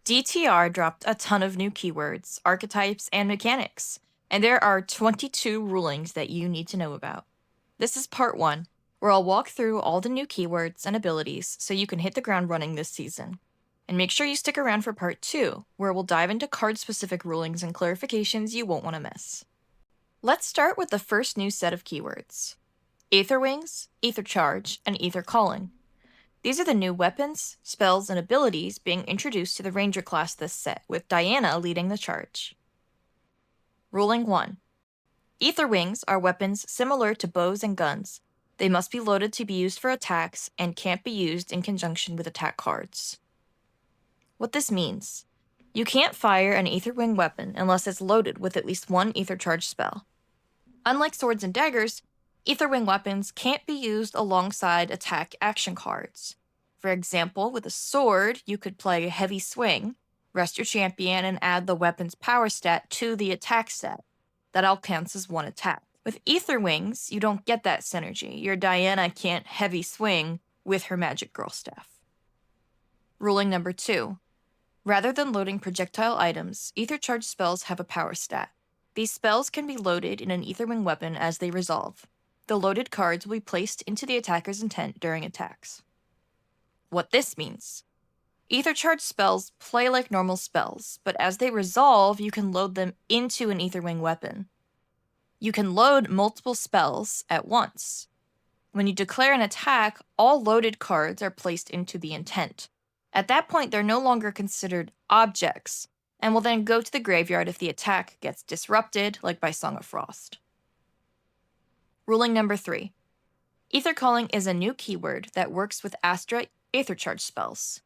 DTR dropped a ton of new keywords, archetypes, and mechanics, and there are 22 rulings that you need to know about. This is part 1, where I'll walk through all the new keywords and abilities so you can hit the ground running this season. And make sure you stick around for part 2, where we'll dive into card-specific rulings and clarifications you won't want to miss. Let's start with the first new set of keywords: Aetherwings, Aethercharge, and Aethercalling. These are the new weapons, spells, and abilities being introduced to the Ranger class this set, with Diana leading the charge. Ruling 1. Aetherwings are weapons similar to bows and guns. They must be loaded to be used for attacks and can't be used in conjunction with attack cards. What this means: you can't fire an Aetherwing weapon unless it's loaded with at least one Aethercharge spell. Unlike swords and daggers, Aetherwing weapons can't be used alongside attack action cards. For example, with a sword, you could play Heavy Swing, rest your champion, and add the weapon's power stat to the attack stat. That all counts as one attack. With Aetherwings, you don't get that synergy. Your Diana can't Heavy Swing with her Magic Girl staff. Ruling number 2. Rather than loading projectile items, Aethercharge spells have a power stat. These spells can be loaded in an Aetherwing weapon as they resolve. The loaded cards will be placed into the attacker's intent during attacks. What this means: Aethercharge spells play like normal spells, but as they resolve, you can load them into an Aetherwing weapon. You can load multiple spells at once. When you declare an attack, all loaded cards are placed into the intent. At that point, they're no longer considered objects, and will then go to the graveyard if the attack gets disrupted, like by Song of Frost. Ruling number 3. Aethercalling is a new keyword that works with Astra Aethercharge spells.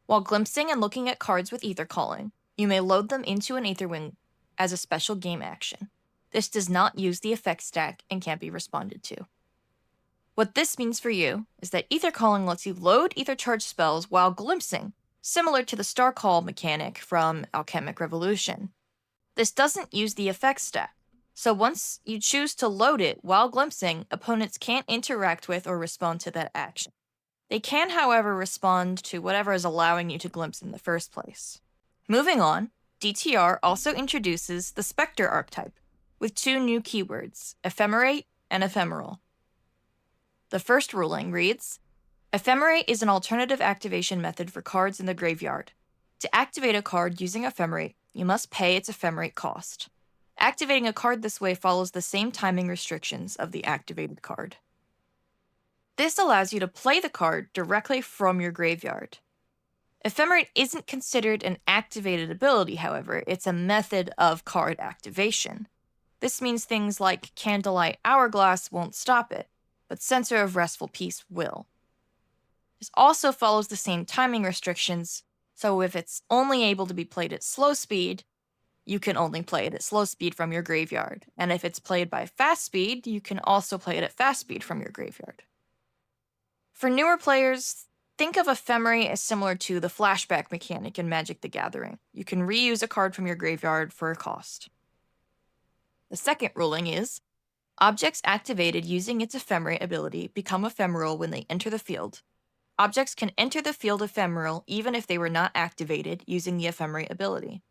While glimpsing and looking at cards with Aethercalling, you may load them into an Aetherwing as a special game action. This does not use the effect stack and can't be responded to. What this means for you is that Aethercalling lets you load Aethercharge spells while glimpsing, similar to the Star Call mechanic from Alchemic Revolution. This doesn't use the effect stack, so once you choose to load it while glimpsing, opponents can't interact with or respond to that action. They can, however, respond to whatever is allowing you to glimpse in the first place. Moving on, DTR also introduces the Specter archetype, with 2 new keywords, Ephemerate and Ephemeral. The first ruling reads: Ephemerate is an alternative activation method for cards in the graveyard. To activate a card using Ephemerate, you must pay its Ephemerate cost. Activating a card this way follows the same timing restrictions of the activated card. This allows you to play the card directly from your graveyard. Ephemerate isn't considered an activated ability, however, it's a method of card activation. This means things like Candlelight Hourglass won't stop it, but Censer of Restful Peace will. This also follows the same timing restrictions, so if it's only able to be played at slow speed, you can only play it at slow speed from your graveyard, and if it's played by fast speed, you can also play it at fast speed from your graveyard. For newer players, think of Ephemerate as similar to the flashback mechanic in Magic the Gathering. You can reuse a card from your graveyard for a cost. The second ruling is: objects activated using its Ephemerate ability become ephemeral when they enter the field. Objects can enter the field ephemeral even if they were not activated using the Ephemerate ability.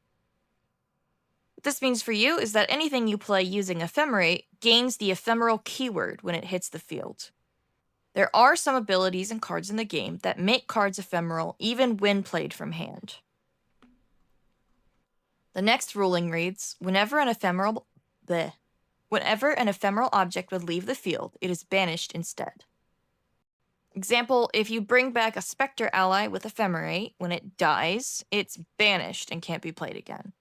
What this means for you is that anything you play using Ephemerate gains the ephemeral keyword when it hits the field. There are some abilities and cards in the game that make cards ephemeral even when played from hand. The next ruling reads: whenever an ephemeral object would leave the field, it is banished instead. Example, if you bring back a Specter ally with Ephemerate, when it dies, it's banished and can't be played again.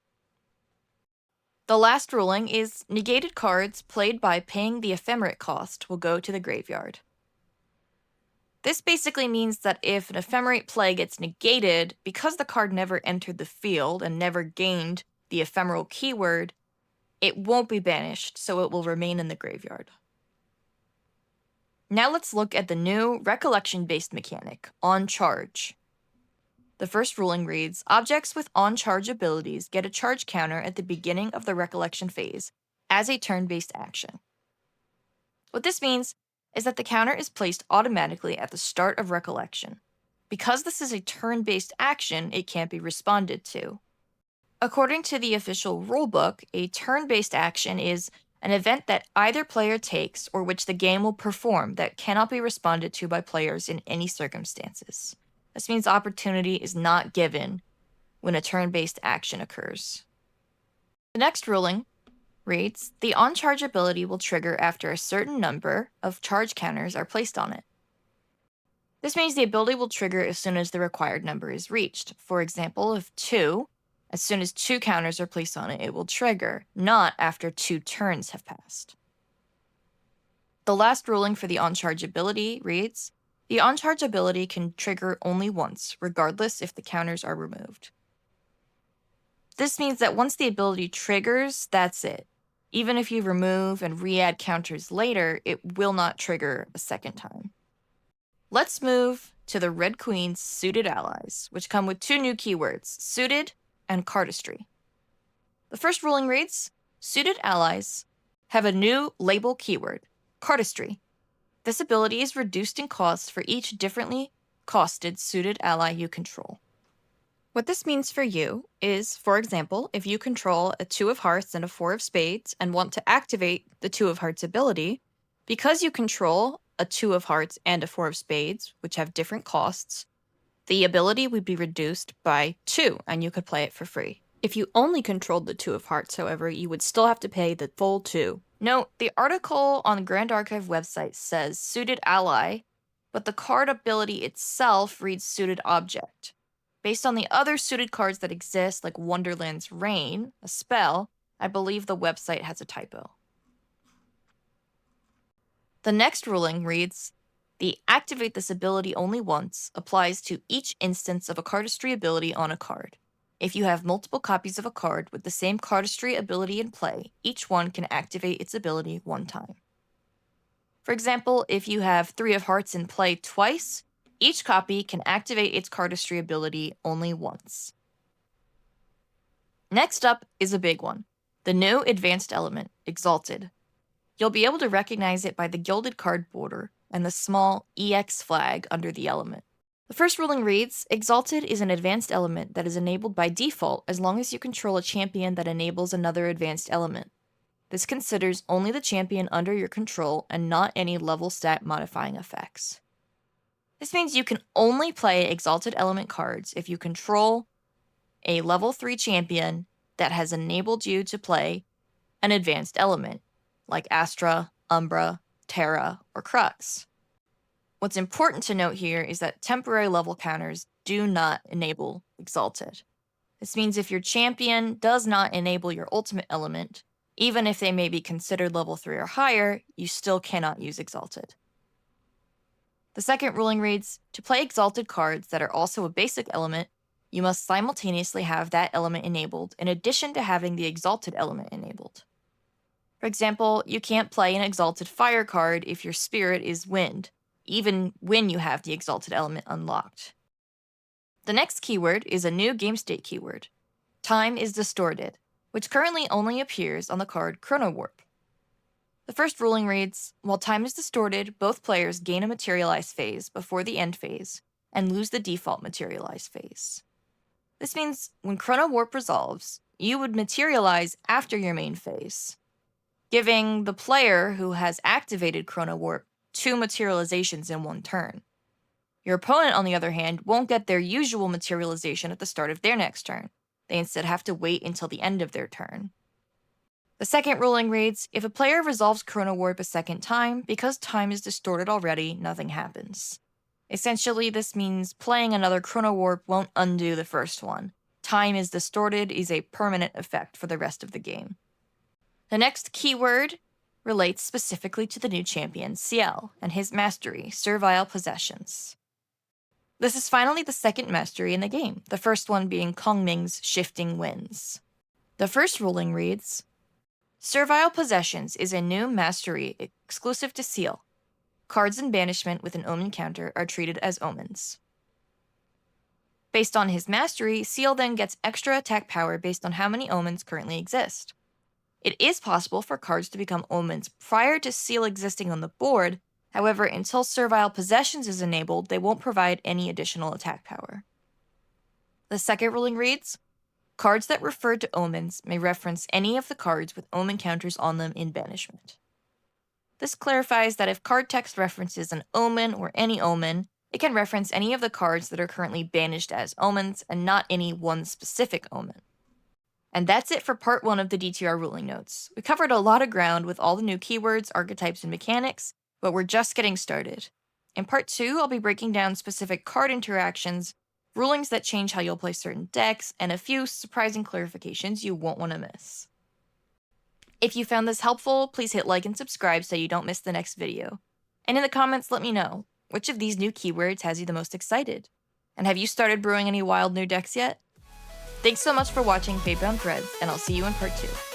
The last ruling is: negated cards played by paying the Ephemerate cost will go to the graveyard. This basically means that if an Ephemerate play gets negated, because the card never entered the field and never gained the ephemeral keyword, it won't be banished, so it will remain in the graveyard. Now let's look at the new recollection-based mechanic, On Charge. The first ruling reads: objects with on-charge abilities get a charge counter at the beginning of the recollection phase as a turn-based action. What this means is that the counter is placed automatically at the start of recollection. Because this is a turn-based action, it can't be responded to. According to the official rulebook, a turn-based action is an event that either player takes or which the game will perform that cannot be responded to by players in any circumstances. This means opportunity is not given when a turn-based action occurs. The next ruling reads, the on-charge ability will trigger after a certain number of charge counters are placed on it. This means the ability will trigger as soon as the required number is reached. For example, if 2, as soon as 2 counters are placed on it, it will trigger, not after 2 turns have passed. The last ruling for the on-charge ability reads, the on-charge ability can trigger only once, regardless if the counters are removed. This means that once the ability triggers, that's it. Even if you remove and re-add counters later, it will not trigger a second time. Let's move to the Red Queen's suited allies, which come with 2 new keywords, suited and cardistry. The first ruling reads, suited allies have a new label keyword, cardistry. This ability is reduced in cost for each differently costed suited ally you control. What this means for you is, for example, if you control a 2 of hearts and a 4 of spades and want to activate the 2 of hearts ability, because you control a 2 of hearts and a 4 of spades, which have different costs, the ability would be reduced by 2, and you could play it for free. If you only controlled the 2 of hearts, however, you would still have to pay the full 2. Note, the article on the Grand Archive website says suited ally, but the card ability itself reads suited object. Based on the other suited cards that exist, like Wonderland's Rain, a spell, I believe the website has a typo. The next ruling reads, the activate this ability only once applies to each instance of a cardistry ability on a card. If you have multiple copies of a card with the same cardistry ability in play, each one can activate its ability one time. For example, if you have 3 of hearts in play twice, each copy can activate its cardistry ability only once. Next up is a big one, the new advanced element, Exalted. You'll be able to recognize it by the gilded card border and the small EX flag under the element. The first ruling reads, Exalted is an advanced element that is enabled by default as long as you control a champion that enables another advanced element. This considers only the champion under your control and not any level stat modifying effects. This means you can only play Exalted Element cards if you control a level 3 champion that has enabled you to play an advanced element, like Astra, Umbra, Terra, or Crux. What's important to note here is that temporary level counters do not enable Exalted. This means if your champion does not enable your ultimate element, even if they may be considered level 3 or higher, you still cannot use Exalted. The second ruling reads, to play Exalted cards that are also a basic element, you must simultaneously have that element enabled in addition to having the Exalted element enabled. For example, you can't play an Exalted Fire card if your spirit is Wind, even when you have the Exalted element unlocked. The next keyword is a new game state keyword, Time is Distorted, which currently only appears on the card Chrono Warp. The first ruling reads, while time is distorted, both players gain a materialize phase before the end phase and lose the default materialize phase. This means when Chrono Warp resolves, you would materialize after your main phase, giving the player who has activated Chrono Warp 2 materializations in one turn. Your opponent, on the other hand, won't get their usual materialization at the start of their next turn. They instead have to wait until the end of their turn. The second ruling reads, if a player resolves Chrono Warp a second time, because time is distorted already, nothing happens. Essentially, this means playing another Chrono Warp won't undo the first one. Time is distorted is a permanent effect for the rest of the game. The next keyword relates specifically to the new champion, Ciel, and his mastery, Servile Possessions. This is finally the second mastery in the game, the first one being Kongming's Shifting Winds. The first ruling reads, Servile Possessions is a new mastery exclusive to Ciel. Cards in banishment with an omen counter are treated as omens. Based on his mastery, Ciel then gets extra attack power based on how many omens currently exist. It is possible for cards to become omens prior to Ciel existing on the board, However, until Servile Possessions is enabled, they won't provide any additional attack power. The second ruling reads, cards that refer to omens may reference any of the cards with omen counters on them in banishment. This clarifies that if card text references an omen or any omen, it can reference any of the cards that are currently banished as omens and not any one specific omen. And that's it for part 1 of the DTR Ruling Notes. We covered a lot of ground with all the new keywords, archetypes, and mechanics, but we're just getting started. In part 2, I'll be breaking down specific card interactions, rulings that change how you'll play certain decks, and a few surprising clarifications you won't want to miss. If you found this helpful, please hit like and subscribe so you don't miss the next video. And in the comments, let me know, which of these new keywords has you the most excited? And have you started brewing any wild new decks yet? Thanks so much for watching Fatebound Threads, and I'll see you in part 2.